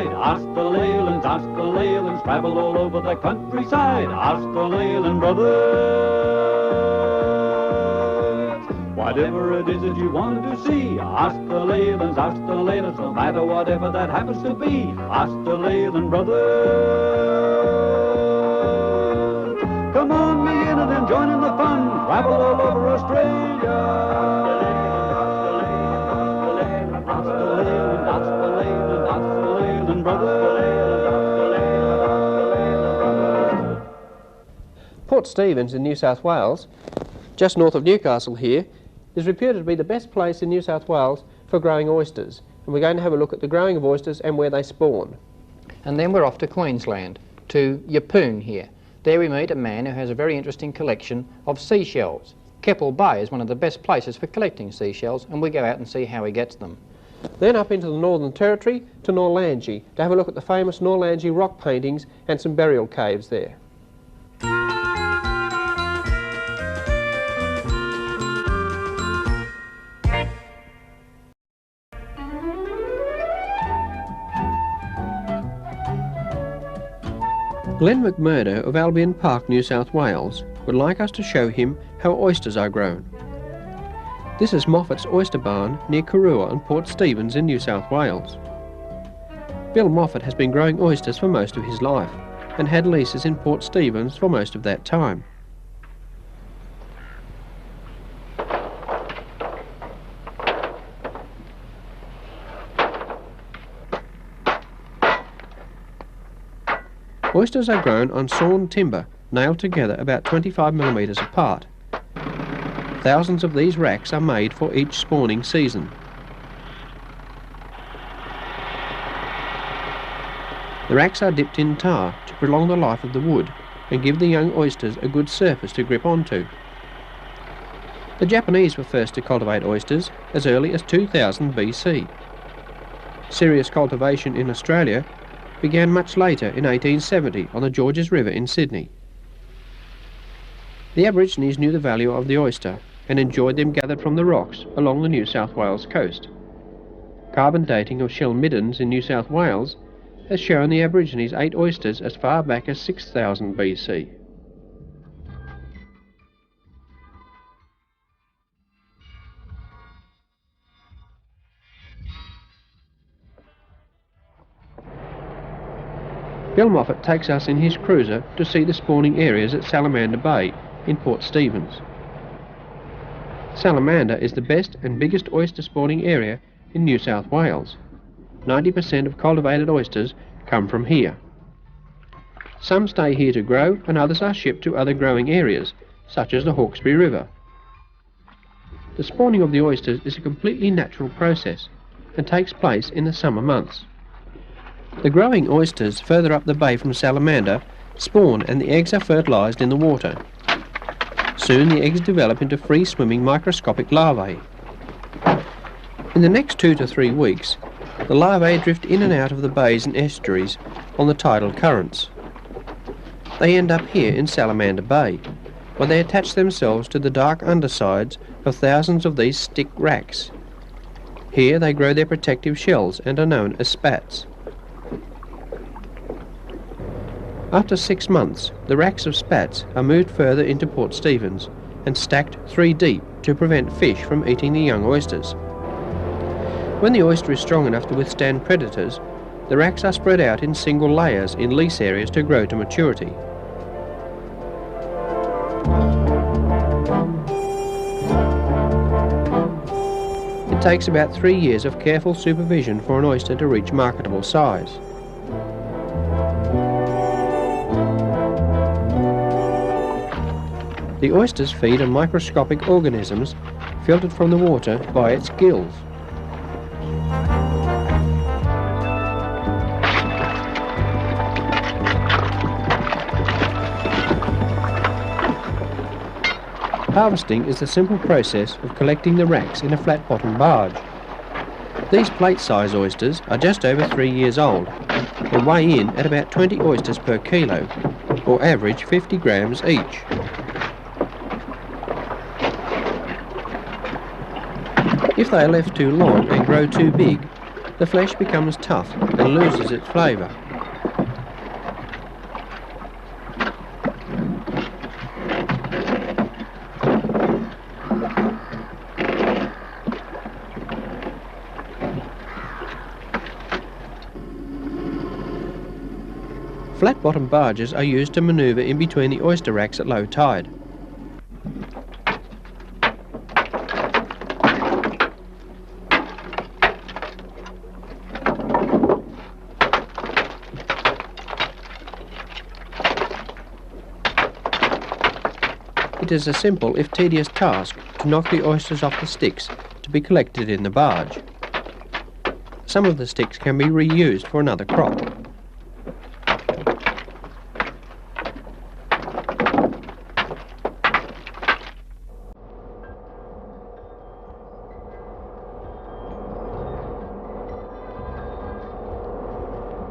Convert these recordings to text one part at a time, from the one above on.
trackside. Ask the Leylands, ask the Leylands, travel all over the countryside. Ask the Leyland Brothers. Whatever it is that you want to see, ask the Leylands, no matter whatever that happens to be. Ask the Leyland Brothers. Come on, begin and then join in the fun. Travel all over Australia. Port Stephens in New South Wales, just north of Newcastle here, is reputed to be the best place in New South Wales for growing oysters. And we're going to have a look at the growing of oysters and where they spawn. And then we're off to Queensland, to Yeppoon here. There we meet a man who has a very interesting collection of seashells. Keppel Bay is one of the best places for collecting seashells, and we go out and see how he gets them. Then up into the Northern Territory to Norlangie to have a look at the famous Norlangie rock paintings and some burial caves there. Glenn McMurdo of Albion Park, New South Wales, would like us to show him how oysters are grown. This is Moffat's oyster barn near Karua and Port Stephens in New South Wales. Bill Moffat has been growing oysters for most of his life and had leases in Port Stephens for most of that time. Oysters are grown on sawn timber, nailed together about 25mm apart. Thousands of these racks are made for each spawning season. The racks are dipped in tar to prolong the life of the wood and give the young oysters a good surface to grip onto. The Japanese were first to cultivate oysters as early as 2000 BC. Serious cultivation in Australia began much later in 1870 on the Georges River in Sydney. The Aborigines knew the value of the oyster and enjoyed them gathered from the rocks along the New South Wales coast. Carbon dating of shell middens in New South Wales has shown the Aborigines ate oysters as far back as 6000 BC. Bill Moffat takes us in his cruiser to see the spawning areas at Salamander Bay in Port Stephens. Salamander is the best and biggest oyster spawning area in New South Wales. 90% of cultivated oysters come from here. Some stay here to grow and others are shipped to other growing areas, such as the Hawkesbury River. The spawning of the oysters is a completely natural process and takes place in the summer months. The growing oysters further up the bay from Salamander spawn and the eggs are fertilised in the water. Soon the eggs develop into free-swimming microscopic larvae. In the next 2 to 3 weeks, the larvae drift in and out of the bays and estuaries on the tidal currents. They end up here in Salamander Bay, where they attach themselves to the dark undersides of thousands of these stick racks. Here they grow their protective shells and are known as spats. After 6 months, the racks of spats are moved further into Port Stephens and stacked 3 deep to prevent fish from eating the young oysters. When the oyster is strong enough to withstand predators, the racks are spread out in single layers in lease areas to grow to maturity. It takes about 3 years of careful supervision for an oyster to reach marketable size. The oysters feed on microscopic organisms filtered from the water by its gills. Harvesting is the simple process of collecting the racks in a flat-bottom barge. These plate-size oysters are just over 3 years old and weigh in at about 20 oysters per kilo, or average 50 grams each. If they are left too long and grow too big, the flesh becomes tough and loses its flavour. Flat-bottom barges are used to manoeuvre in between the oyster racks at low tide. It is a simple, if tedious, task to knock the oysters off the sticks to be collected in the barge. Some of the sticks can be reused for another crop.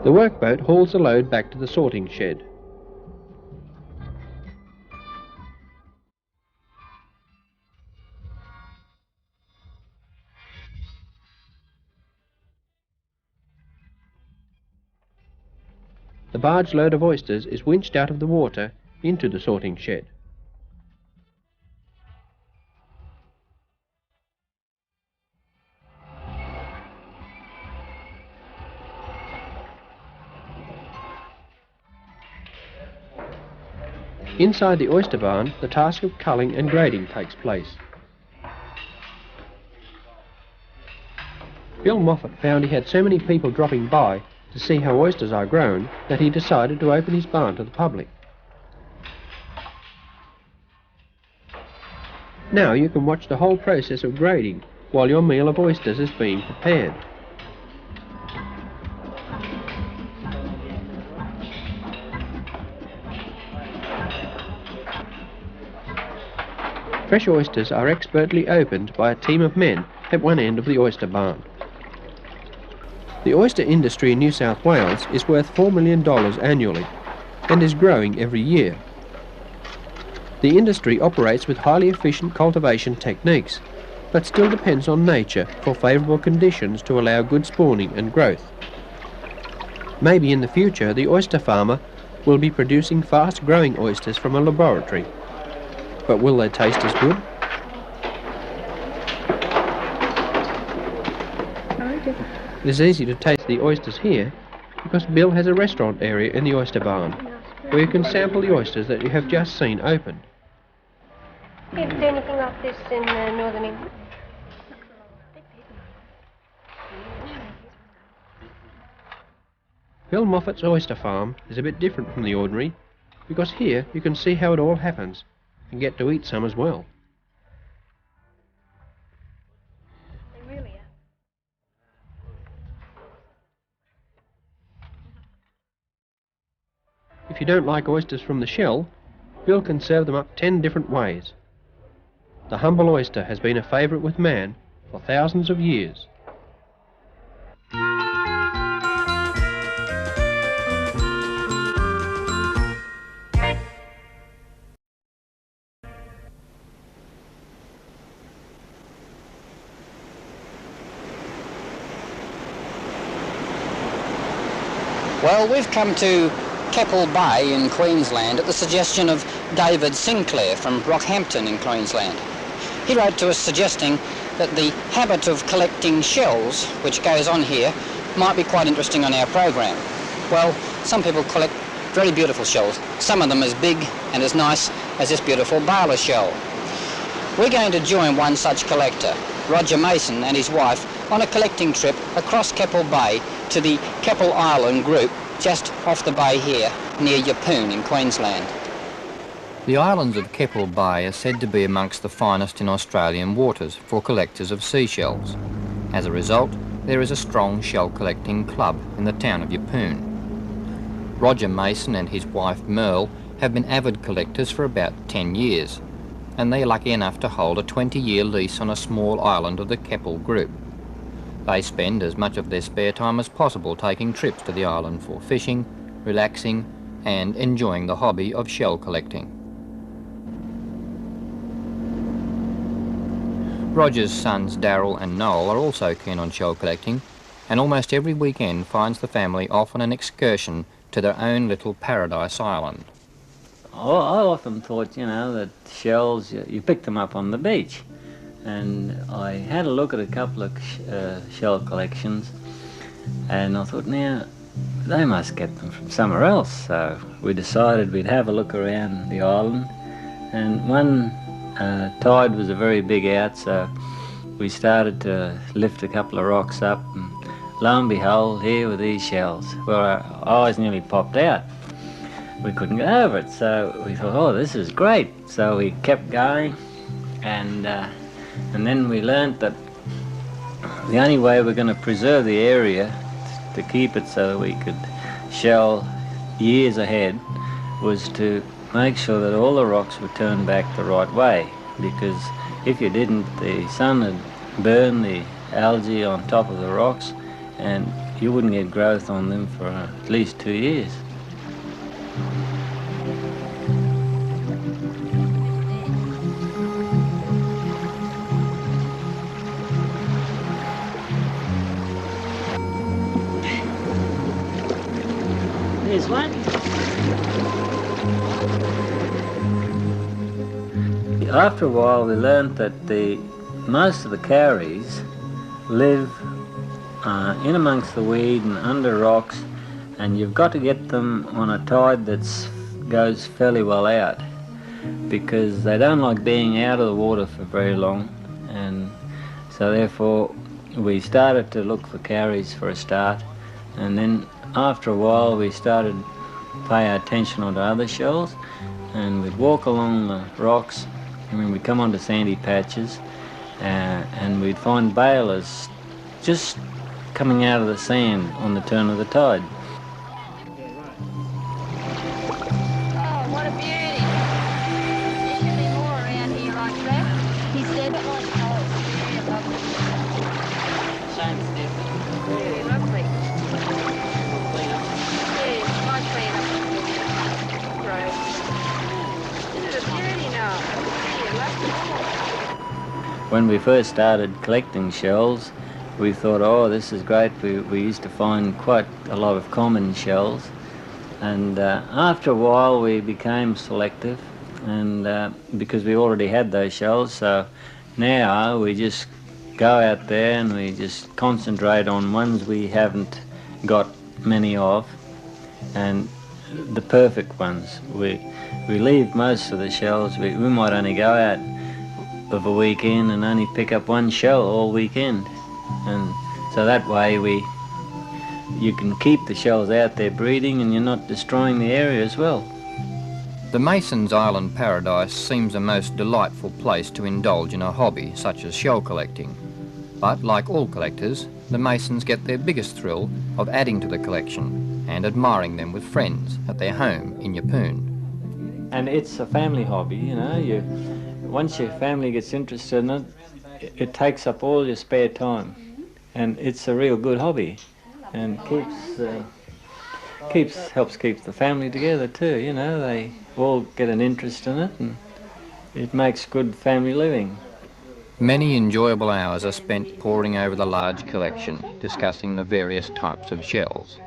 The workboat hauls the load back to the sorting shed. The barge load of oysters is winched out of the water into the sorting shed. Inside the oyster barn, the task of culling and grading takes place. Bill Moffat found he had so many people dropping by to see how oysters are grown that he decided to open his barn to the public. Now you can watch the whole process of grading while your meal of oysters is being prepared. Fresh oysters are expertly opened by a team of men at one end of the oyster barn. The oyster industry in New South Wales is worth $4 million annually and is growing every year. The industry operates with highly efficient cultivation techniques, but still depends on nature for favourable conditions to allow good spawning and growth. Maybe in the future the oyster farmer will be producing fast-growing oysters from a laboratory. But will they taste as good? It is easy to taste the oysters here because Bill has a restaurant area in the oyster barn where you can sample the oysters that you have just seen opened. Do you do anything like this in northern England? Bill Moffat's oyster farm is a bit different from the ordinary because here you can see how it all happens and get to eat some as well. They really are. If you don't like oysters from the shell, Bill can serve them up 10 different ways. The humble oyster has been a favourite with man for thousands of years. Well, we've come to Keppel Bay in Queensland at the suggestion of David Sinclair from Rockhampton in Queensland. He wrote to us suggesting that the habit of collecting shells, which goes on here, might be quite interesting on our program. Well, some people collect very beautiful shells, some of them as big and as nice as this beautiful Bala shell. We're going to join one such collector, Roger Mason, and his wife on a collecting trip across Keppel Bay to the Keppel Island group just off the bay here near Yeppoon in Queensland. The islands of Keppel Bay are said to be amongst the finest in Australian waters for collectors of seashells. As a result, there is a strong shell collecting club in the town of Yeppoon. Roger Mason and his wife Merle have been avid collectors for about 10 years, and they are lucky enough to hold a 20-year lease on a small island of the Keppel group. They spend as much of their spare time as possible taking trips to the island for fishing, relaxing and enjoying the hobby of shell collecting. Roger's sons Darryl and Noel are also keen on shell collecting, and almost every weekend finds the family off on an excursion to their own little paradise island. I often thought, you know, that shells, you pick them up on the beach. And I had a look at a couple of shell collections, and I thought, now, they must get them from somewhere else. So we decided we'd have a look around the island, and one tide was a very big out, so we started to lift a couple of rocks up, and lo and behold, here were these shells. Well, our eyes nearly popped out. We couldn't get over it, so we thought, oh, this is great. So we kept going, and then we learnt that the only way we're going to preserve the area to keep it so that we could shell years ahead was to make sure that all the rocks were turned back the right way, because if you didn't, the sun would burn the algae on top of the rocks and you wouldn't get growth on them for at least 2 years. There's one. After a while we learned that most of the cowries live in amongst the weed and under rocks, and you've got to get them on a tide that goes fairly well out, because they don't like being out of the water for very long, and so therefore we started to look for cowries for a start, and then after a while we started to pay attention onto other shells, and we'd walk along the rocks, and then we'd come onto sandy patches, and we'd find balers just coming out of the sand on the turn of the tide. Oh, what a beauty. There should be more around here like that. He said it was very lovely. Shame it's different. Very lovely. Yeah, nice clean up. Right. Isn't it a beauty now? Yeah, lovely. When we first started collecting shells, we thought, oh, this is great. We used to find quite a lot of common shells, and after a while we became selective, and because we already had those shells, so now we just go out there and we just concentrate on ones we haven't got many of, and the perfect ones. We leave most of the shells. We might only go out of a weekend and only pick up one shell all weekend, and so that way you can keep the shells out there breeding and you're not destroying the area as well. The Mason's Island paradise seems a most delightful place to indulge in a hobby such as shell collecting. But like all collectors, the Masons get their biggest thrill of adding to the collection and admiring them with friends at their home in Yeppoon. And it's a family hobby, you know. Once your family gets interested in it, it takes up all your spare time, and it's a real good hobby, and helps keep the family together too. You know, they all get an interest in it, and it makes good family living. Many enjoyable hours are spent poring over the large collection, discussing the various types of shells.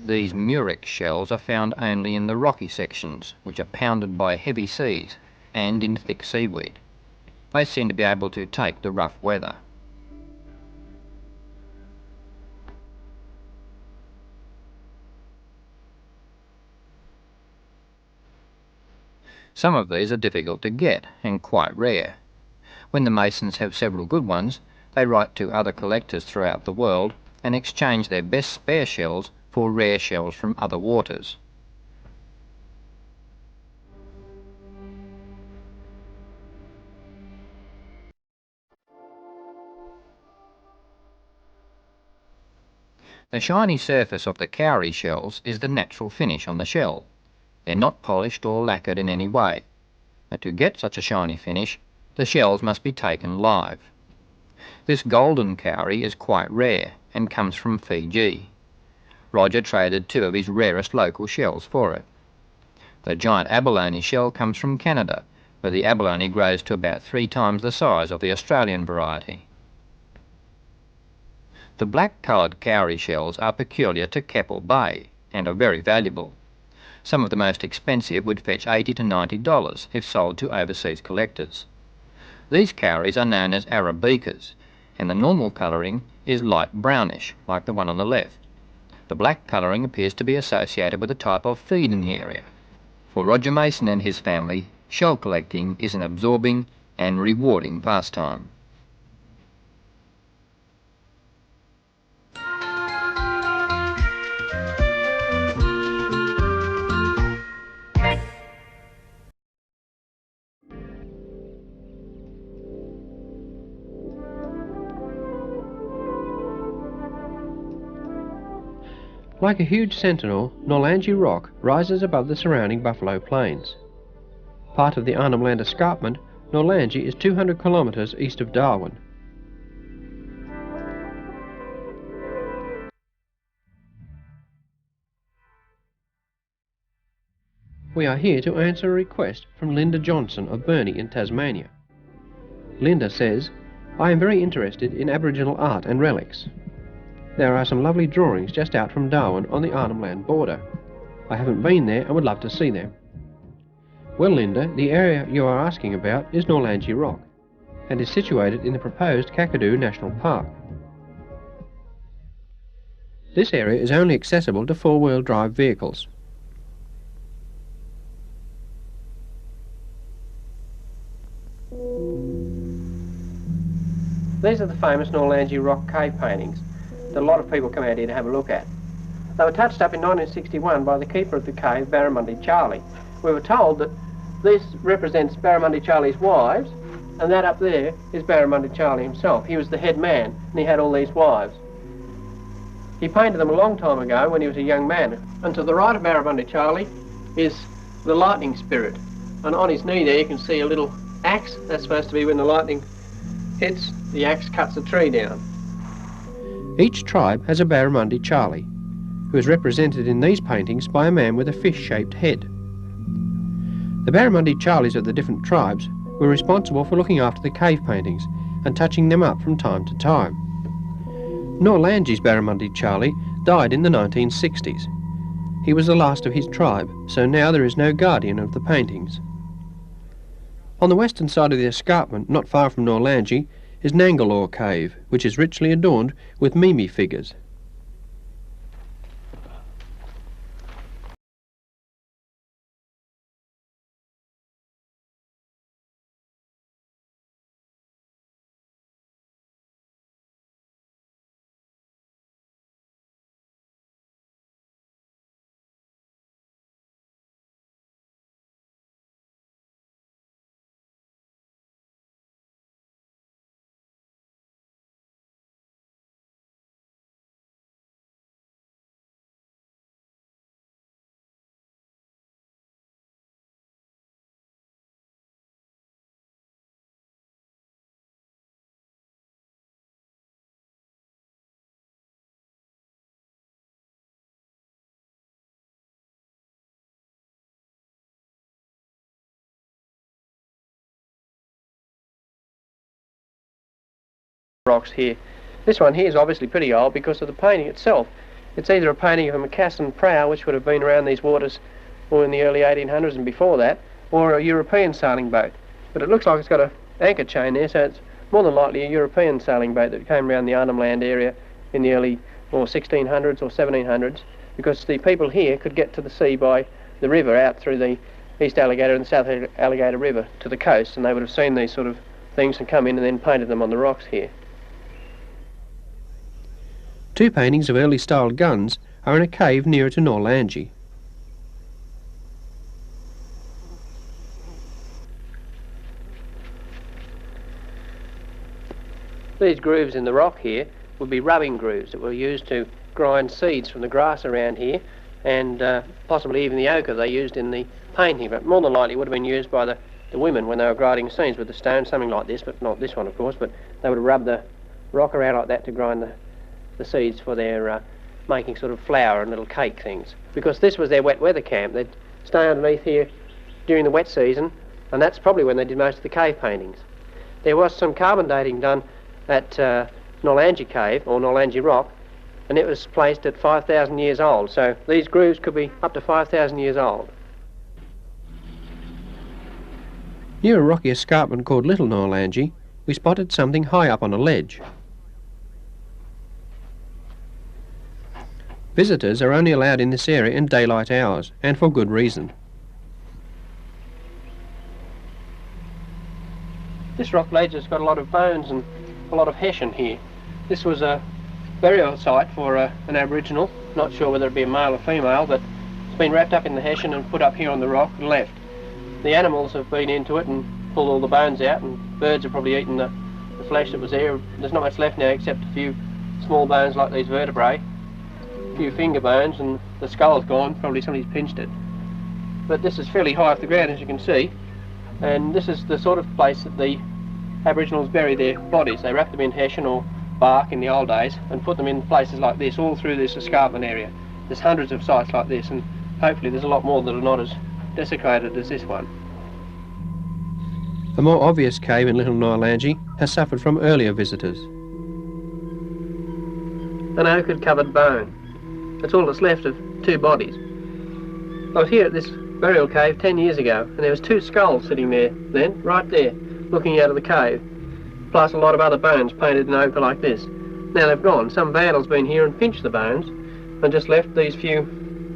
These murex shells are found only in the rocky sections, which are pounded by heavy seas and in thick seaweed. They seem to be able to take the rough weather. Some of these are difficult to get and quite rare. When the Masons have several good ones, they write to other collectors throughout the world and exchange their best spare shells for rare shells from other waters. The shiny surface of the cowrie shells is the natural finish on the shell. They're not polished or lacquered in any way. But to get such a shiny finish, the shells must be taken live. This golden cowrie is quite rare and comes from Fiji. Roger traded 2 of his rarest local shells for it. The giant abalone shell comes from Canada, where the abalone grows to about 3 times the size of the Australian variety. The black-coloured cowrie shells are peculiar to Keppel Bay and are very valuable. Some of the most expensive would fetch $80 to $90 if sold to overseas collectors. These cowries are known as arabicas, and the normal colouring is light brownish, like the one on the left. The black colouring appears to be associated with a type of feed in the area. For Roger Mason and his family, shell collecting is an absorbing and rewarding pastime. Like a huge sentinel, Leyland Rock rises above the surrounding Buffalo Plains. Part of the Arnhem Land escarpment, Leyland is 200 kilometres east of Darwin. We are here to answer a request from Linda Johnson of Burnie in Tasmania. Linda says, "I am very interested in Aboriginal art and relics. There are some lovely drawings just out from Darwin on the Arnhem Land border. I haven't been there and would love to see them." Well, Linda, the area you are asking about is Leyland Rock and is situated in the proposed Kakadu National Park. This area is only accessible to four-wheel drive vehicles. These are the famous Leyland Rock cave paintings that a lot of people come out here to have a look at. They were touched up in 1961 by the keeper of the cave, Barramundi Charlie. We were told that this represents Barramundi Charlie's wives, and that up there is Barramundi Charlie himself. He was the head man, and he had all these wives. He painted them a long time ago when he was a young man. And to the right of Barramundi Charlie is the lightning spirit. And on his knee there you can see a little axe. That's supposed to be when the lightning hits, the axe cuts a tree down. Each tribe has a Barramundi Charlie, who is represented in these paintings by a man with a fish-shaped head. The Barramundi Charlies of the different tribes were responsible for looking after the cave paintings and touching them up from time to time. Leyland's Barramundi Charlie died in the 1960s. He was the last of his tribe, so now there is no guardian of the paintings. On the western side of the escarpment, not far from Leyland, is Nangalore Cave, which is richly adorned with Mimi figures. Rocks here. This one here is obviously pretty old because of the painting itself. It's either a painting of a Macassan prow, which would have been around these waters or in the early 1800s and before that, or a European sailing boat. But it looks like it's got an anchor chain there, so it's more than likely a European sailing boat that came around the Arnhem Land area in the early 1600s or 1700s, because the people here could get to the sea by the river out through the East Alligator and the South Alligator River to the coast, and they would have seen these sort of things and come in and then painted them on the rocks here. Two paintings of early styled guns are in a cave nearer to Leyland. These grooves in the rock here would be rubbing grooves that were used to grind seeds from the grass around here, and possibly even the ochre they used in the painting, but more than likely would have been used by the women when they were grinding seeds with the stone, something like this, but not this one of course, but they would have rubbed the rock around like that to grind the seeds for their making sort of flour and little cake things. Because this was their wet weather camp, they'd stay underneath here during the wet season, and that's probably when they did most of the cave paintings. There was some carbon dating done at Leyland cave, or Leyland rock, and it was placed at 5,000 years old. So these grooves could be up to 5,000 years old. Near a rocky escarpment called Little Leyland, we spotted something high up on a ledge. Visitors are only allowed in this area in daylight hours, and for good reason. This rock ledge has got a lot of bones and a lot of hessian here. This was a burial site for an Aboriginal, not sure whether it be a male or female, but it's been wrapped up in the hessian and put up here on the rock and left. The animals have been into it and pulled all the bones out, and birds have probably eaten the flesh that was there. There's not much left now except a few small bones like these vertebrae, a few finger bones, and the skull's gone, probably somebody's pinched it. But this is fairly high off the ground, as you can see, and this is the sort of place that the Aboriginals bury their bodies. They wrap them in hessian or bark in the old days and put them in places like this, all through this escarpment area. There's hundreds of sites like this, and hopefully there's a lot more that are not as desecrated as this one. The more obvious cave in Little Leyland has suffered from earlier visitors. An ochre-covered bone. That's all that's left of two bodies. I was here at this burial cave 10 years ago, and there was two skulls sitting there then, right there, looking out of the cave, plus a lot of other bones painted in ochre like this. Now they've gone. Some vandal's been here and pinched the bones and just left these few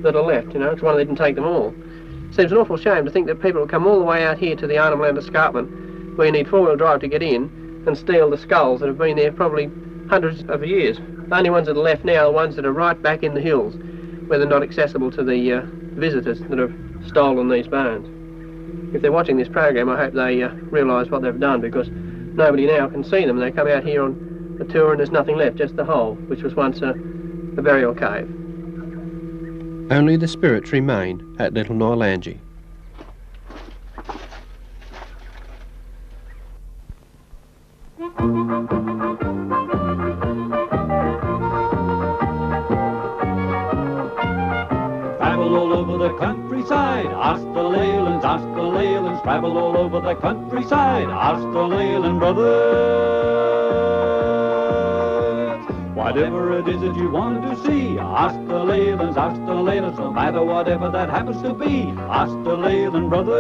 that are left, you know. It's one they didn't take them all. Seems an awful shame to think that people will come all the way out here to the Arnhem Land escarpment, where you need four-wheel drive to get in, and steal the skulls that have been there probably hundreds of years. The only ones that are left now are the ones that are right back in the hills, where they're not accessible to the visitors that have stolen these bones. If they're watching this program, I hope they realise what they've done, because nobody now can see them. They come out here on a tour and there's nothing left, just the hole, which was once a burial cave. Only the spirits remain at Little Leyland. Travel all over the countryside, ask the Leylands, ask the Leylands. Travel all over the countryside, ask the Leyland Brothers. Whatever it is that you want to see, ask the Leylands, ask the Leylands. No matter whatever that happens to be, ask the Leyland Brothers.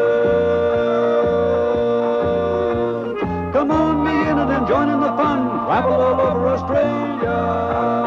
Come on, me in it and join in the fun. Travel all over Australia.